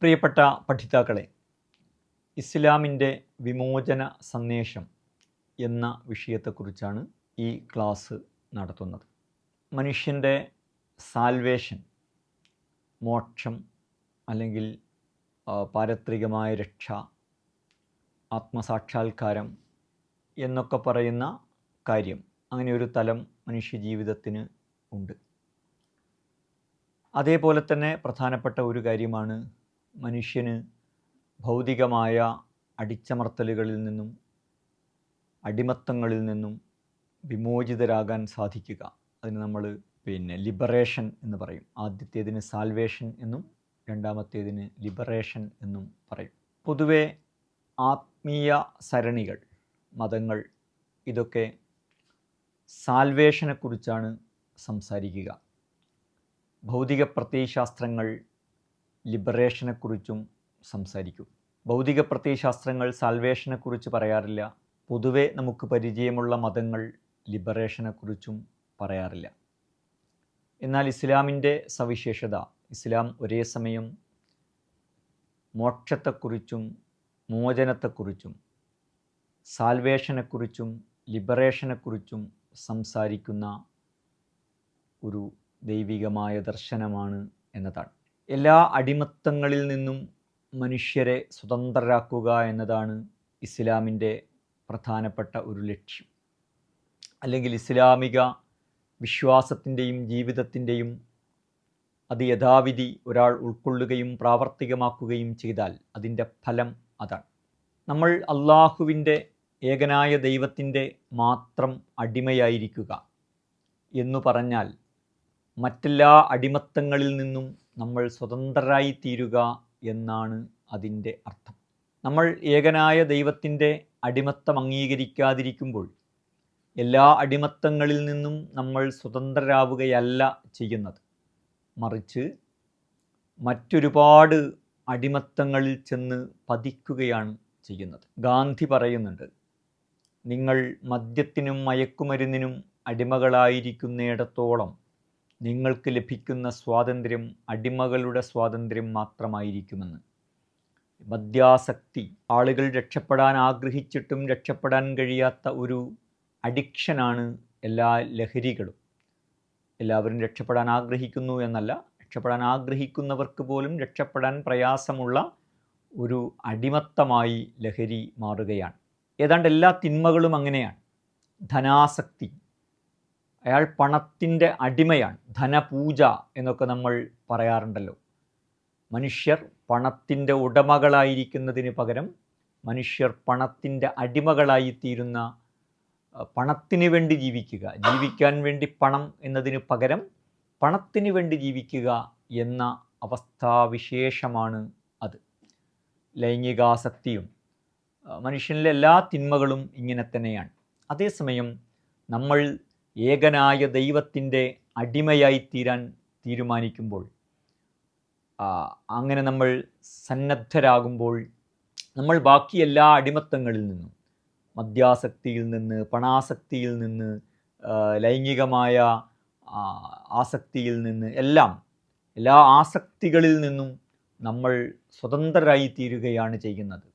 പ്രിയപ്പെട്ട പഠിതാക്കളെ, ഇസ്ലാമിൻ്റെ വിമോചന സന്ദേശം എന്ന വിഷയത്തെക്കുറിച്ചാണ് ഈ ക്ലാസ് നടത്തുന്നത്. മനുഷ്യൻ്റെ സാൽവേഷൻ, മോക്ഷം അല്ലെങ്കിൽ പാരത്രികമായ രക്ഷ, ആത്മസാക്ഷാത്കാരം എന്നൊക്കെ പറയുന്ന കാര്യം, അങ്ങനെ ഒരു തലം മനുഷ്യജീവിതത്തിന് ഉണ്ട്. അതേപോലെ തന്നെ പ്രധാനപ്പെട്ട ഒരു കാര്യമാണ് മനുഷ്യന് ഭൗതികമായ അടിച്ചമർത്തലുകളിൽ നിന്നും അടിമത്തങ്ങളിൽ നിന്നും വിമോചിതരാകാൻ സാധിക്കുക. അതിന് നമ്മൾ ലിബറേഷൻ എന്ന് പറയും. ആദ്യത്തേതിന് സാൽവേഷൻ എന്നും രണ്ടാമത്തേതിന് ലിബറേഷൻ എന്നും പറയും. പൊതുവെ ആത്മീയ സരണികൾ, മതങ്ങൾ, ഇതൊക്കെ സാൽവേഷനെക്കുറിച്ചാണ് സംസാരിക്കുക. ഭൗതിക പ്രത്യയശാസ്ത്രങ്ങൾ ലിബറേഷനെക്കുറിച്ചും സംസാരിക്കും. ഭൗതിക പ്രത്യയശാസ്ത്രങ്ങൾ സാൽവേഷനെക്കുറിച്ച് പറയാറില്ല. പൊതുവെ നമുക്ക് പരിചയമുള്ള മതങ്ങൾ ലിബറേഷനെക്കുറിച്ചും പറയാറില്ല. എന്നാൽ ഇസ്ലാമിൻ്റെ സവിശേഷത, ഇസ്ലാം ഒരേ സമയം മോക്ഷത്തെക്കുറിച്ചും മോചനത്തെക്കുറിച്ചും സാൽവേഷനെക്കുറിച്ചും ലിബറേഷനെക്കുറിച്ചും സംസാരിക്കുന്ന ഒരു ദൈവികമായ ദർശനമാണ് എന്നതാണ്. എല്ലാ അടിമത്തങ്ങളിൽ നിന്നും മനുഷ്യരെ സ്വതന്ത്രരാക്കുക എന്നതാണ് ഇസ്ലാമിൻ്റെ പ്രധാനപ്പെട്ട ഒരു ലക്ഷ്യം. അല്ലെങ്കിൽ ഇസ്ലാമിക വിശ്വാസത്തിൻ്റെയും ജീവിതത്തിൻ്റെയും അത് യഥാവിധി ഒരാൾ ഉൾക്കൊള്ളുകയും പ്രാവർത്തികമാക്കുകയും ചെയ്താൽ അതിൻ്റെ ഫലം അതാണ്. നമ്മൾ അള്ളാഹുവിൻ്റെ ഏകനായ ദൈവത്തിൻ്റെ മാത്രം അടിമയായിരിക്കുക എന്നു പറഞ്ഞാൽ മറ്റെല്ലാ അടിമത്തങ്ങളിൽ നിന്നും നമ്മൾ സ്വതന്ത്രരായി തീരുക എന്നാണ് അതിൻ്റെ അർത്ഥം. നമ്മൾ ഏകനായ ദൈവത്തിൻ്റെ അടിമത്തം അംഗീകരിക്കാതിരിക്കുമ്പോൾ എല്ലാ അടിമത്തങ്ങളിൽ നിന്നും നമ്മൾ സ്വതന്ത്രരാവുകയല്ല ചെയ്യുന്നത്, മറിച്ച് മറ്റൊരുപാട് അടിമത്തങ്ങളിൽ ചെന്ന് പതിക്കുകയാണ് ചെയ്യുന്നത്. ഗാന്ധി പറയുന്നുണ്ട്, നിങ്ങൾ മദ്യത്തിനും മയക്കുമരുന്നിനും അടിമകളായിരിക്കുന്നിടത്തോളം നിങ്ങൾക്ക് ലഭിക്കുന്ന സ്വാതന്ത്ര്യം അടിമകളുടെ സ്വാതന്ത്ര്യം മാത്രമായിരിക്കുമെന്ന്. മദ്യാസക്തി ആളുകൾ രക്ഷപ്പെടാൻ ആഗ്രഹിച്ചിട്ടും രക്ഷപ്പെടാൻ കഴിയാത്ത ഒരു അഡിക്ഷനാണ് എല്ലാ ലഹരികളും. എല്ലാവരും രക്ഷപ്പെടാൻ ആഗ്രഹിക്കുന്നു എന്നല്ല, രക്ഷപ്പെടാൻ ആഗ്രഹിക്കുന്നവർക്ക് പോലും രക്ഷപ്പെടാൻ പ്രയാസമുള്ള ഒരു അടിമത്തമായി ലഹരി മാറുകയാണ്. ഏതാണ്ട് എല്ലാ തിന്മകളും അങ്ങനെയാണ്. ധനാസക്തി, അയാൾ പണത്തിൻ്റെ അടിമയാണ്. ധനപൂജ എന്നൊക്കെ നമ്മൾ പറയാറുണ്ടല്ലോ. മനുഷ്യർ പണത്തിൻ്റെ ഉടമകളായിരിക്കുന്നതിന് പകരം മനുഷ്യർ പണത്തിൻ്റെ അടിമകളായിത്തീരുന്ന, പണത്തിന് വേണ്ടി ജീവിക്കുക, ജീവിക്കാൻ വേണ്ടി പണം എന്നതിന് പകരം പണത്തിന് വേണ്ടി ജീവിക്കുക എന്ന അവസ്ഥാവിശേഷമാണ് അത്. ലൈംഗികാസക്തിയും മനുഷ്യനിലെ എല്ലാ തിന്മകളും ഇങ്ങനെ തന്നെയാണ്. അതേസമയം നമ്മൾ ഏകനായ ദൈവത്തിൻ്റെ അടിമയായിത്തീരാൻ തീരുമാനിക്കുമ്പോൾ, അങ്ങനെ നമ്മൾ സന്നദ്ധരാകുമ്പോൾ, നമ്മൾ ബാക്കി എല്ലാ അടിമത്തങ്ങളിൽ നിന്നും, മദ്യാസക്തിയിൽ നിന്ന്, പണാസക്തിയിൽ നിന്ന്, ലൈംഗികമായ ആസക്തിയിൽ നിന്ന്, എല്ലാ ആസക്തികളിൽ നിന്നും നമ്മൾ സ്വതന്ത്രരായി തീരുകയാണ് ചെയ്യുന്നത്.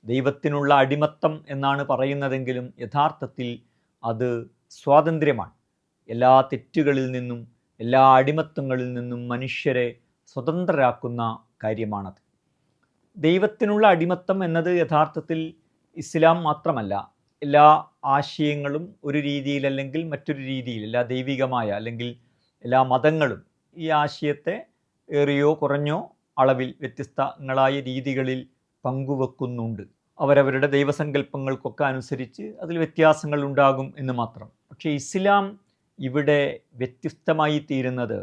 ദൈവത്തിനുള്ള അടിമത്തം എന്നാണ് പറയുന്നതെങ്കിലും യഥാർത്ഥത്തിൽ അത് സ്വാതന്ത്ര്യമാണ്. എല്ലാ തെറ്റുകളിൽ നിന്നും എല്ലാ അടിമത്തങ്ങളിൽ നിന്നും മനുഷ്യരെ സ്വതന്ത്രരാക്കുന്ന കാര്യമാണത്. ദൈവത്തിനുള്ള അടിമത്തം എന്നത് യഥാർത്ഥത്തിൽ ഇസ്ലാം മാത്രമല്ല, എല്ലാ ആശയങ്ങളും ഒരു രീതിയിലല്ലെങ്കിൽ മറ്റൊരു രീതിയിൽ, എല്ലാ ദൈവികമായ അല്ലെങ്കിൽ എല്ലാ മതങ്ങളും ഈ ആശയത്തെ ഏറിയോ കുറഞ്ഞോ അളവിൽ വ്യത്യസ്തങ്ങളായ രീതികളിൽ പങ്കുവെക്കുന്നുണ്ട്. അവരവരുടെ ദൈവസങ്കല്പങ്ങൾക്കൊക്കെ അനുസരിച്ച് അതിൽ വ്യത്യാസങ്ങൾ ഉണ്ടാകും എന്ന് മാത്രം. പക്ഷേ ഇസ്ലാം ഇവിടെ വ്യത്യസ്തമായി തീരുന്നത്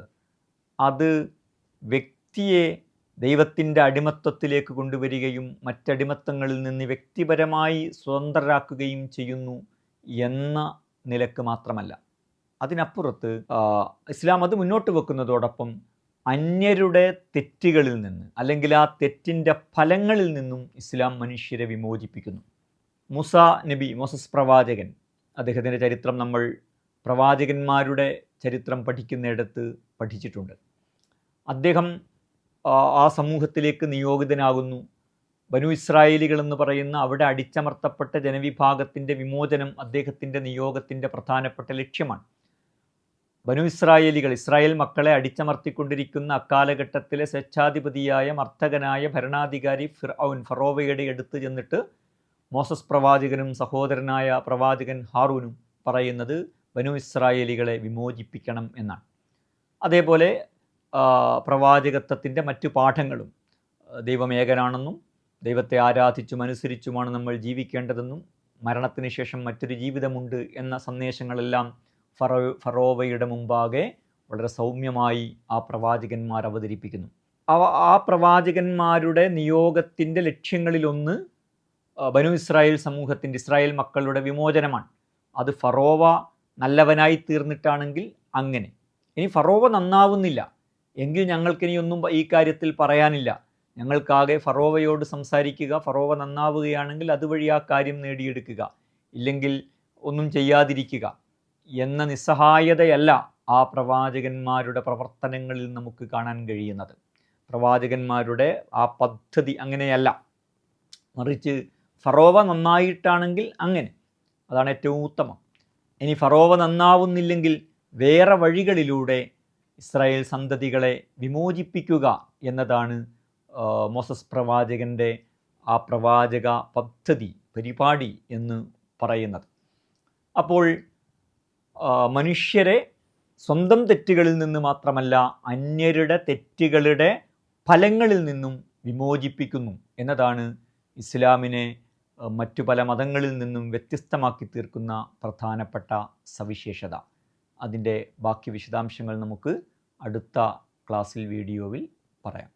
അത് വ്യക്തിയെ ദൈവത്തിൻ്റെ അടിമത്തത്തിലേക്ക് കൊണ്ടുവരികയും മറ്റടിമത്തങ്ങളിൽ നിന്ന് വ്യക്തിപരമായി സ്വതന്ത്രരാക്കുകയും ചെയ്യുന്നു എന്ന നിലക്ക് മാത്രമല്ല. അതിനപ്പുറത്ത് ഇസ്ലാം അത് മുന്നോട്ട് വെക്കുന്നതോടൊപ്പം അന്യരുടെ തെറ്റുകളിൽ നിന്ന് അല്ലെങ്കിൽ ആ തെറ്റിൻ്റെ ഫലങ്ങളിൽ നിന്നും ഇസ്ലാം മനുഷ്യരെ വിമോചിപ്പിക്കുന്നു. മോസസ് പ്രവാചകൻ, അദ്ദേഹത്തിൻ്റെ ചരിത്രം നമ്മൾ പ്രവാചകന്മാരുടെ ചരിത്രം പഠിക്കുന്നിടത്ത് പഠിച്ചിട്ടുണ്ട്. അദ്ദേഹം ആ സമൂഹത്തിലേക്ക് നിയോഗിതനാകുന്നു. ബനു ഇസ്രായേലികൾ എന്ന് പറയുന്ന അവിടെ അടിച്ചമർത്തപ്പെട്ട ജനവിഭാഗത്തിൻ്റെ വിമോചനം അദ്ദേഹത്തിൻ്റെ നിയോഗത്തിൻ്റെ പ്രധാനപ്പെട്ട ലക്ഷ്യമാണ്. ബനു ഇസ്രായേലികൾ, ഇസ്രായേൽ മക്കളെ അടിച്ചമർത്തിക്കൊണ്ടിരിക്കുന്ന അക്കാലഘട്ടത്തിലെ സ്വേച്ഛാധിപതിയായ മർത്തകനായ ഭരണാധികാരി ഫറോവയുടെ അടുത്ത് ചെന്നിട്ട് മോസസ് പ്രവാചകനും സഹോദരനായ പ്രവാചകൻ ഹാറൂനും പറയുന്നത് ബനു ഇസ്രായേലികളെ വിമോചിപ്പിക്കണം എന്നാണ്. അതേപോലെ പ്രവാചകത്വത്തിൻ്റെ മറ്റു പാഠങ്ങളും ദൈവം ഏകനാണെന്നും ദൈവത്തെ ആരാധിച്ചും അനുസരിച്ചുമാണ് നമ്മൾ ജീവിക്കേണ്ടതെന്നും മരണത്തിന് ശേഷം മറ്റൊരു ജീവിതമുണ്ട് എന്ന സന്ദേശങ്ങളെല്ലാം ഫറോവയുടെ മുമ്പാകെ വളരെ സൗമ്യമായി ആ പ്രവാചകന്മാർ അവതരിപ്പിക്കുന്നു. ആ പ്രവാചകന്മാരുടെ നിയോഗത്തിൻ്റെ ലക്ഷ്യങ്ങളിലൊന്ന് ബനു ഇസ്രായേൽ സമൂഹത്തിൻ്റെ, ഇസ്രായേൽ മക്കളുടെ വിമോചനമാണ്. അത് ഫറോവ നല്ലവനായി തീർന്നിട്ടാണെങ്കിൽ അങ്ങനെ. ഇനി ഫറോവ നന്നാവുന്നില്ല എങ്കിൽ ഞങ്ങൾക്കിനിയൊന്നും ഈ കാര്യത്തിൽ പറയാനില്ല. ഞങ്ങൾക്കാകെ ഫറോവയോട് സംസാരിക്കുക, ഫറോവ നന്നാവുകയാണെങ്കിൽ അതുവഴി ആ കാര്യം നേടിയെടുക്കുക, ഇല്ലെങ്കിൽ ഒന്നും ചെയ്യാതിരിക്കുക എന്ന നിസ്സഹായതയല്ല ആ പ്രവാചകന്മാരുടെ പ്രവർത്തനങ്ങളിൽ നമുക്ക് കാണാൻ കഴിയുന്നത്. പ്രവാചകന്മാരുടെ ആ പദ്ധതി അങ്ങനെയല്ല. മറിച്ച് ഫറോവ നന്നായിട്ടാണെങ്കിൽ അങ്ങനെ, അതാണ് ഏറ്റവും ഉത്തമം. ഇനി ഫറോവ നന്നാവുന്നില്ലെങ്കിൽ വേറെ വഴികളിലൂടെ ഇസ്രായേൽ സന്തതികളെ വിമോചിപ്പിക്കുക എന്നതാണ് മോസസ് പ്രവാചകൻ്റെ ആ പ്രവാചക പദ്ധതി, പരിപാടി എന്ന് പറയുന്നത്. അപ്പോൾ മനുഷ്യരെ സ്വന്തം തെറ്റുകളിൽ നിന്ന് മാത്രമല്ല അന്യരുടെ തെറ്റുകളുടെ ഫലങ്ങളിൽ നിന്നും വിമോചിപ്പിക്കുന്നു എന്നതാണ് ഇസ്ലാമിനെ മറ്റു പല മതങ്ങളിൽ നിന്നും വ്യത്യസ്തമാക്കി തീർക്കുന്ന പ്രധാനപ്പെട്ട സവിശേഷത. അതിൻ്റെ ബാക്കി വിശദാംശങ്ങൾ നമുക്ക് അടുത്ത ക്ലാസ്സിൽ, വീഡിയോയിൽ പറയാം.